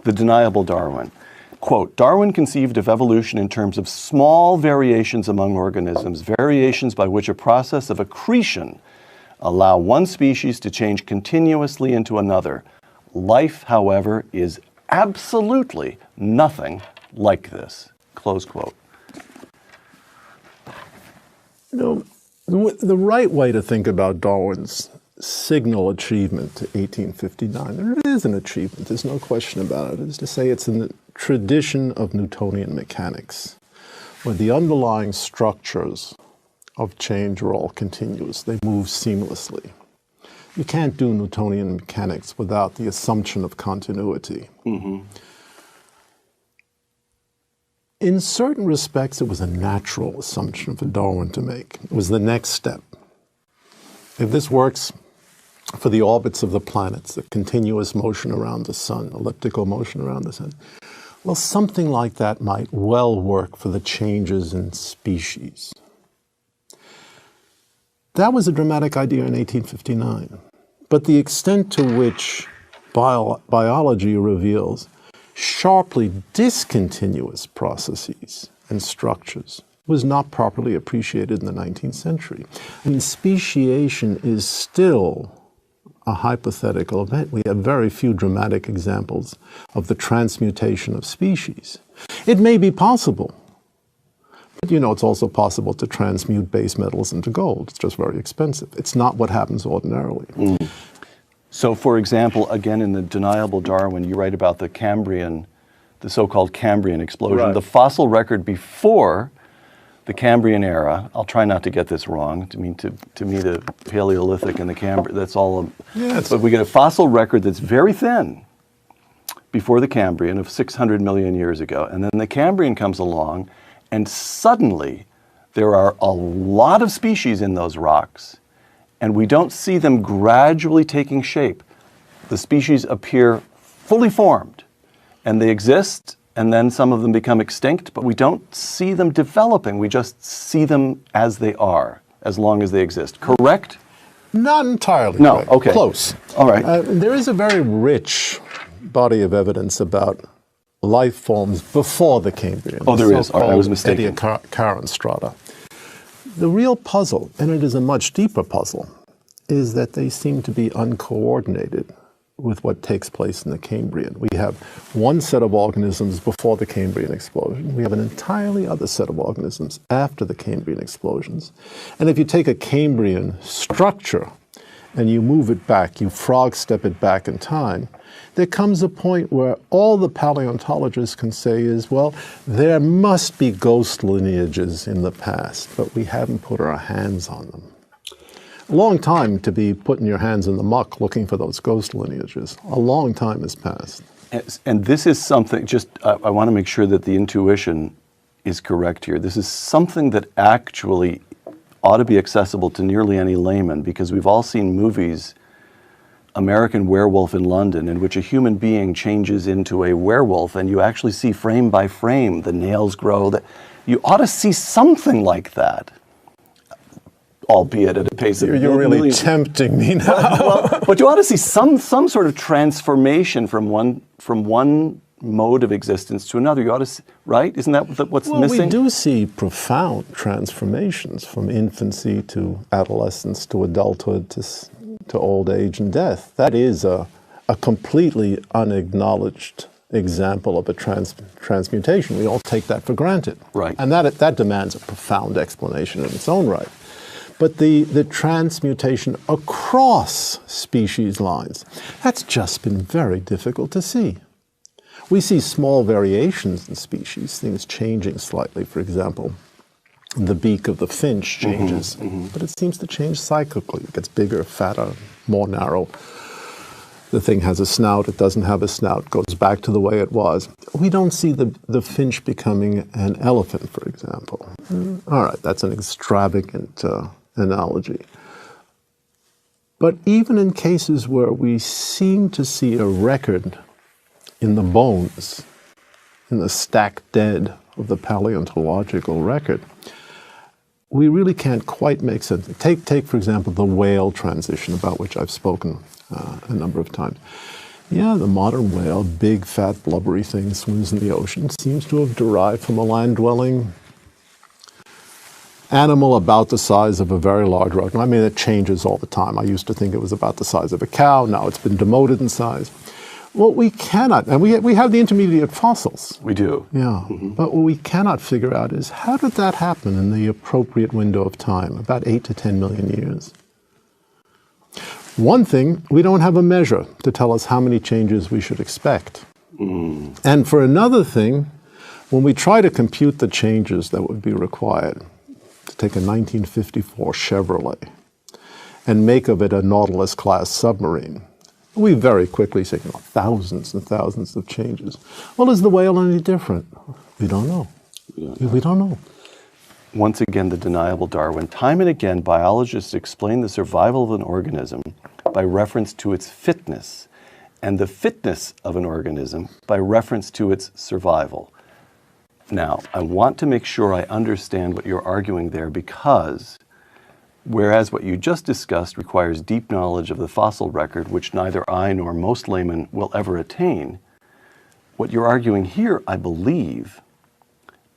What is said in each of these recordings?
The Deniable Darwin. Quote, Darwin conceived of evolution in terms of small variations among organisms, variations by which a process of accretion allow one species to change continuously into another. Life, however, is absolutely nothing like this. Close quote. You know, the right way to think about Darwin's signal achievement to 1859, and it is an achievement, there's no question about it, is to say it's in the tradition of Newtonian mechanics, where the underlying structures of change are all continuous. They move seamlessly. You can't do Newtonian mechanics without the assumption of continuity. Mm-hmm. In certain respects, it was a natural assumption for Darwin to make. It was the next step. If this works for the orbits of the planets, the continuous motion around the sun, elliptical motion around the sun, well, something like that might well work for the changes in species. That was a dramatic idea in 1859. But the extent to which biology reveals sharply discontinuous processes and structures was not properly appreciated in the 19th century. I mean, speciation is still a hypothetical event. We have very few dramatic examples of the transmutation of species. It may be possible, but you know, it's also possible to transmute base metals into gold. It's just very expensive. It's not what happens ordinarily. Mm. So, for example, again, in the Deniable Darwin, you write about the Cambrian, the so-called Cambrian explosion. Right. The fossil record before the Cambrian era, I'll try not to get this wrong, to me the Paleolithic and the Cambrian, that's all, but we get a fossil record that's very thin before the Cambrian of 600 million years ago. And then the Cambrian comes along, and suddenly there are a lot of species in those rocks, and we don't see them gradually taking shape. The species appear fully formed, and they exist, and then some of them become extinct, but we don't see them developing. We just see them as they are, as long as they exist. Correct? Not entirely. No, correct. okay. Close. All right. There is a very rich body of evidence about life forms before the Cambrian. Oh, there is. I was mistaken. Ediacaran strata. The real puzzle, and it is a much deeper puzzle, is that they seem to be uncoordinated with what takes place in the Cambrian. We have one set of organisms before the Cambrian explosion. We have an entirely other set of organisms after the Cambrian explosions. And if you take a Cambrian structure and you move it back, you frog step it back in time, there comes a point where all the paleontologists can say is, well, there must be ghost lineages in the past, but we haven't put our hands on them. A long time to be putting your hands in the muck looking for those ghost lineages. A long time has passed. And this is something, I want to make sure that the intuition is correct here. This is something that actually ought to be accessible to nearly any layman, because we've all seen movies, American Werewolf in London, in which a human being changes into a werewolf, and you actually see frame by frame the nails grow. You ought to see something like that, albeit at a pace of You're really tempting me now. But you ought to see some sort of transformation from one mode of existence to another. You ought to see, right? Isn't that what's missing? We do see profound transformations from infancy to adolescence to adulthood to old age and death. That is a completely unacknowledged example of a transmutation. We all take that for granted. Right. And that demands a profound explanation in its own right. But the transmutation across species lines, that's just been very difficult to see. We see small variations in species, things changing slightly. For example, the beak of the finch changes, but it seems to change cyclically. It gets bigger, fatter, more narrow. The thing has a snout, it doesn't have a snout, goes back to the way it was. We don't see the finch becoming an elephant, for example. All right, that's an extravagant analogy. But even in cases where we seem to see a record in the bones, in the stacked dead of the paleontological record, we really can't quite make sense. Take for example, the whale transition, about which I've spoken a number of times. Yeah, the modern whale, big, fat, blubbery thing, swims in the ocean, seems to have derived from a land-dwelling animal about the size of a very large rodent. I mean, it changes all the time. I used to think it was about the size of a cow. Now it's been demoted in size. What we cannot, and we have the intermediate fossils. We do. Yeah, but what we cannot figure out is how did that happen in the appropriate window of time, about 8 to 10 million years? One thing, we don't have a measure to tell us how many changes we should expect. And for another thing, when we try to compute the changes that would be required to take a 1954 Chevrolet and make of it a Nautilus-class submarine, we very quickly say, thousands and thousands of changes. Well, is the whale any different? We don't know. We don't know. Once again, the deniable Darwin. Time and again, biologists explain the survival of an organism by reference to its fitness, and the fitness of an organism by reference to its survival. Now, I want to make sure I understand what you're arguing there, because whereas what you just discussed requires deep knowledge of the fossil record, which neither I nor most laymen will ever attain, what you're arguing here, I believe,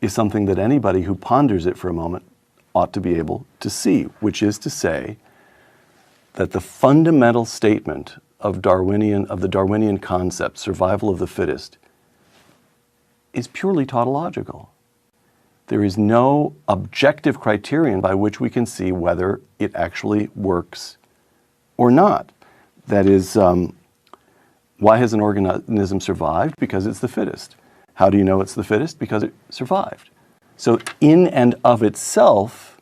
is something that anybody who ponders it for a moment ought to be able to see, which is to say that the fundamental statement of the Darwinian concept, survival of the fittest, is purely tautological. There is no objective criterion by which we can see whether it actually works or not. That is, why has an organism survived? Because it's the fittest. How do you know it's the fittest? Because it survived. So in and of itself,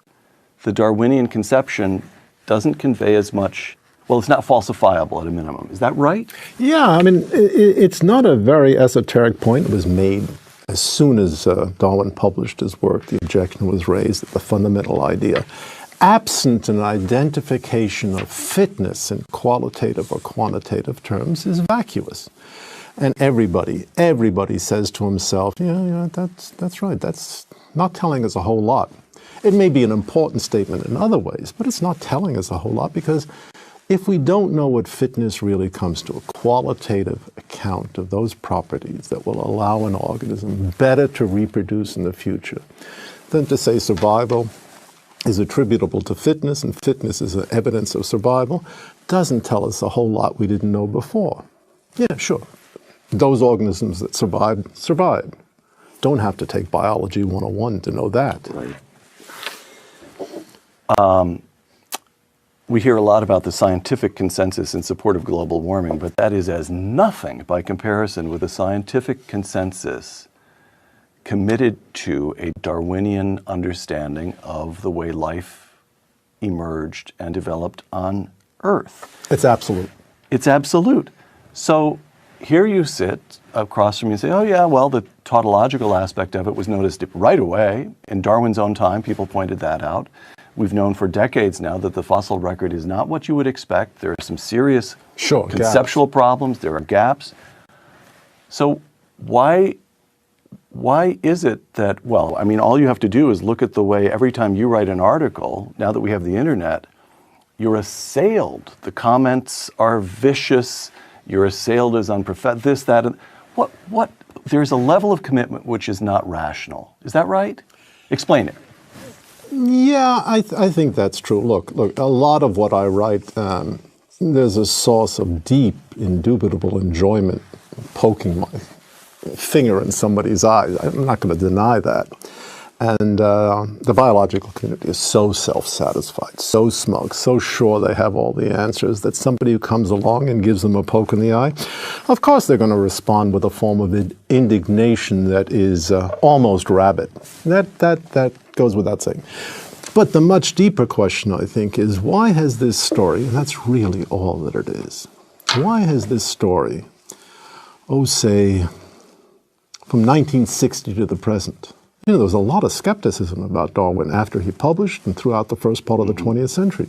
the Darwinian conception doesn't convey as much, well, it's not falsifiable at a minimum. Is that right? Yeah, I mean, it's not a very esoteric point. It was made as soon as Darwin published his work. The objection was raised that the fundamental idea, absent an identification of fitness in qualitative or quantitative terms, is vacuous. And everybody says to himself, yeah, that's right. That's not telling us a whole lot. It may be an important statement in other ways, but it's not telling us a whole lot, because if we don't know what fitness really comes to, a qualitative account of those properties that will allow an organism better to reproduce in the future, then to say survival is attributable to fitness and fitness is an evidence of survival doesn't tell us a whole lot we didn't know before. Yeah, sure. Those organisms that survived. Don't have to take Biology 101 to know that. Right. We hear a lot about the scientific consensus in support of global warming, but that is as nothing by comparison with the scientific consensus committed to a Darwinian understanding of the way life emerged and developed on Earth. It's absolute. It's absolute. So here you sit across from me and say, oh yeah, well, the tautological aspect of it was noticed right away. In Darwin's own time, people pointed that out. We've known for decades now that the fossil record is not what you would expect. There are some serious conceptual problems. There are gaps. So why is it that, well, I mean, all you have to do is look at the way every time you write an article, now that we have the internet, you're assailed. The comments are vicious. You're assailed as unprofessional, this, that, and what? There's a level of commitment which is not rational. Is that right? Explain it. Yeah, I think that's true. Look, a lot of what I write, there's a source of deep, indubitable enjoyment poking my finger in somebody's eyes. I'm not going to deny that. And the biological community is so self-satisfied, so smug, so sure they have all the answers that somebody who comes along and gives them a poke in the eye, of course they're going to respond with a form of indignation that is almost rabid. That goes without saying. But the much deeper question, I think, is why has this story, and that's really all that it is, why has this story, say, from 1960 to the present, there was a lot of skepticism about Darwin after he published and throughout the first part of the 20th century.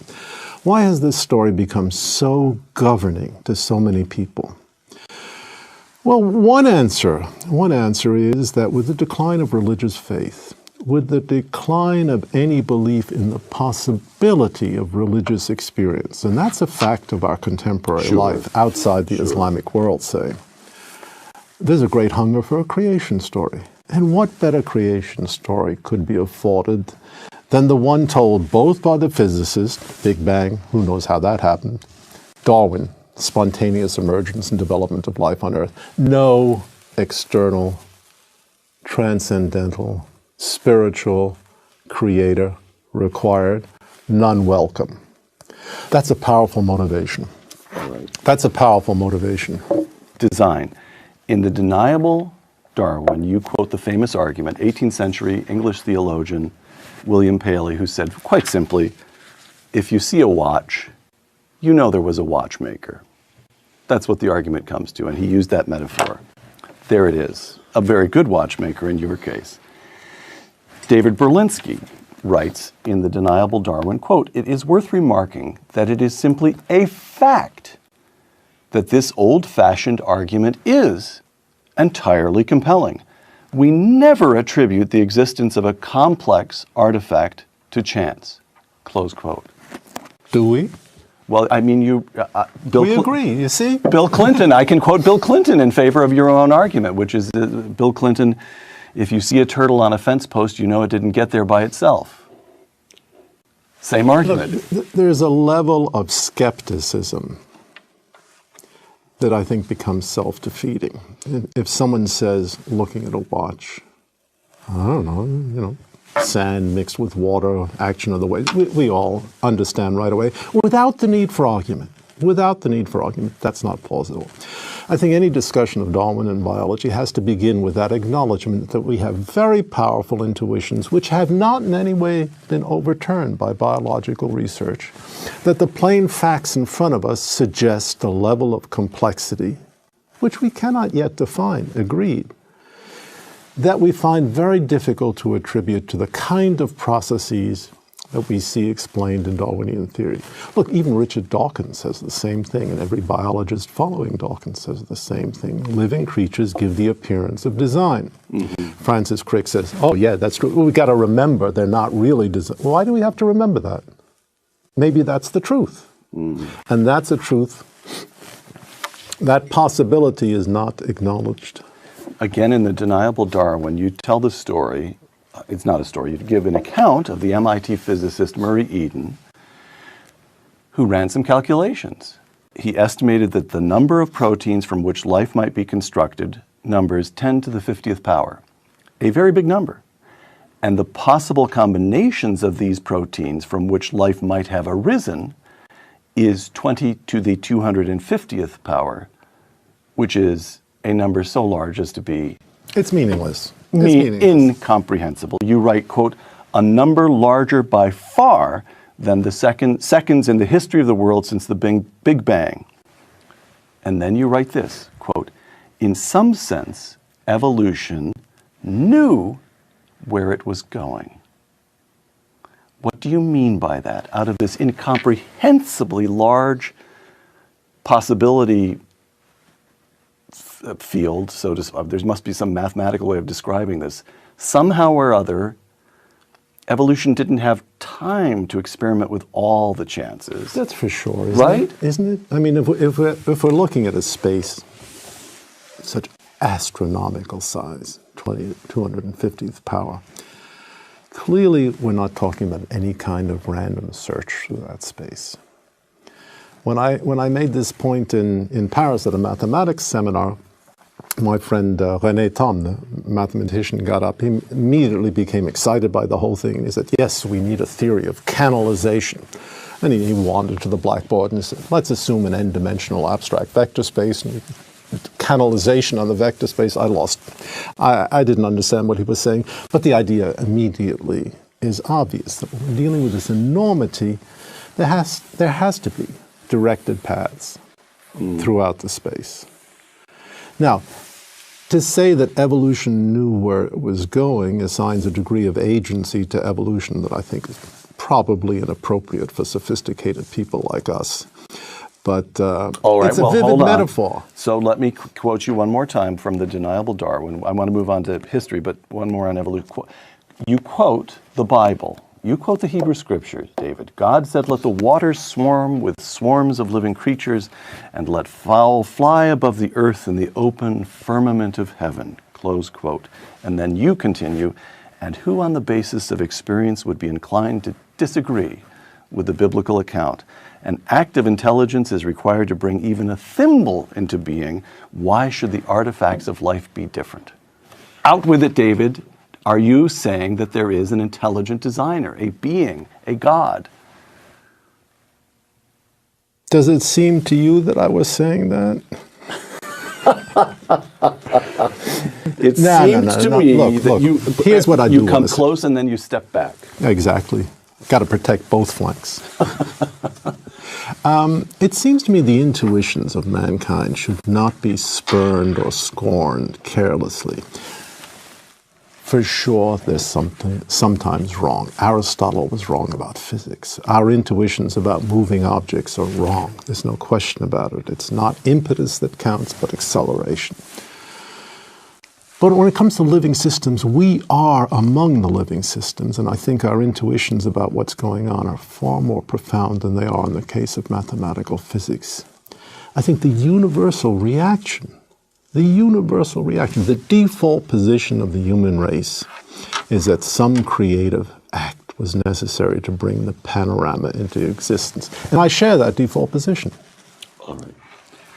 Why has this story become so governing to so many people? Well, one answer is that with the decline of religious faith, with the decline of any belief in the possibility of religious experience. And that's a fact of our contemporary life outside the Islamic world, say. There's a great hunger for a creation story. And what better creation story could be afforded than the one told both by the physicist, Big Bang, who knows how that happened, Darwin, spontaneous emergence and development of life on Earth. No external, transcendental, spiritual creator required, none welcome. That's a powerful motivation. That's a powerful motivation. Design. In The Deniable Darwin, you quote the famous argument, 18th century English theologian William Paley, who said, quite simply, if you see a watch, you know there was a watchmaker. That's what the argument comes to, and he used that metaphor. There it is, a very good watchmaker in your case. David Berlinski writes in The Deniable Darwin, quote, it is worth remarking that it is simply a fact that this old-fashioned argument is entirely compelling. We never attribute the existence of a complex artifact to chance, close quote. Do we? Well, I mean, we agree, you see? Bill Clinton, I can quote Bill Clinton in favor of your own argument, which is Bill Clinton, if you see a turtle on a fence post, you know it didn't get there by itself. Same argument. Look, there's a level of skepticism that I think becomes self-defeating. If someone says, looking at a watch, I don't know, sand mixed with water, action of the waves, we all understand right away, without the need for argument. Without the need for argument, that's not plausible. I think any discussion of Darwin and biology has to begin with that acknowledgement that we have very powerful intuitions which have not in any way been overturned by biological research, that the plain facts in front of us suggest a level of complexity which we cannot yet define, agreed, that we find very difficult to attribute to the kind of processes that we see explained in Darwinian theory. Look, even Richard Dawkins says the same thing, and every biologist following Dawkins says the same thing. Living creatures give the appearance of design. Mm-hmm. Francis Crick says, oh yeah, that's true. Well, we've got to remember they're not really designed. Why do we have to remember that? Maybe that's the truth. Mm-hmm. And that's a truth. That possibility is not acknowledged. Again, in The Deniable Darwin, you tell the story. It's not a story. You give an account of the MIT physicist Murray Eden, who ran some calculations. He estimated that the number of proteins from which life might be constructed numbers 10 to the 50th power, a very big number. And the possible combinations of these proteins from which life might have arisen is 20 to the 250th power, which is a number so large as to be... It's meaningless. Incomprehensible. You write, quote, a number larger by far than the seconds in the history of the world since the Big Bang. And then you write this, quote, in some sense, evolution knew where it was going. What do you mean by that? Out of this incomprehensibly large possibility field, so there must be some mathematical way of describing this. Somehow or other, evolution didn't have time to experiment with all the chances. That's for sure, Isn't it? I mean, if we're looking at a space such astronomical size, 250th power, clearly we're not talking about any kind of random search through that space. When I made this point in Paris at a mathematics seminar, my friend René Thom, the mathematician, got up. He immediately became excited by the whole thing. He said, yes, we need a theory of canalization. And he wandered to the blackboard and said, let's assume an n-dimensional abstract vector space. And canalization on the vector space, I didn't understand what he was saying. But the idea immediately is obvious, that when we're dealing with this enormity, there has to be directed paths throughout the space. Now, to say that evolution knew where it was going assigns a degree of agency to evolution that I think is probably inappropriate for sophisticated people like us. But all right, it's a vivid metaphor. So let me quote you one more time from The Deniable Darwin. I want to move on to history, but one more on evolution. you quote the Bible. You quote the Hebrew Scriptures, David. God said, "Let the waters swarm with swarms of living creatures, and let fowl fly above the earth in the open firmament of heaven." Close quote. And then you continue, "And who on the basis of experience would be inclined to disagree with the biblical account? An active intelligence is required to bring even a thimble into being. Why should the artifacts of life be different?" Out with it, David. Are you saying that there is an intelligent designer, a being, a God? Does it seem to you that I was saying that? It seems to me that here's what I do you come want to say. close and then you step back. Exactly. Got to protect both flanks. It seems to me the intuitions of mankind should not be spurned or scorned carelessly. For sure, there's something sometimes wrong. Aristotle was wrong about physics. Our intuitions about moving objects are wrong. There's no question about it. It's not impetus that counts, but acceleration. But when it comes to living systems, we are among the living systems, and I think our intuitions about what's going on are far more profound than they are in the case of mathematical physics. I think the universal reaction, the default position of the human race is that some creative act was necessary to bring the panorama into existence. And I share that default position. All right.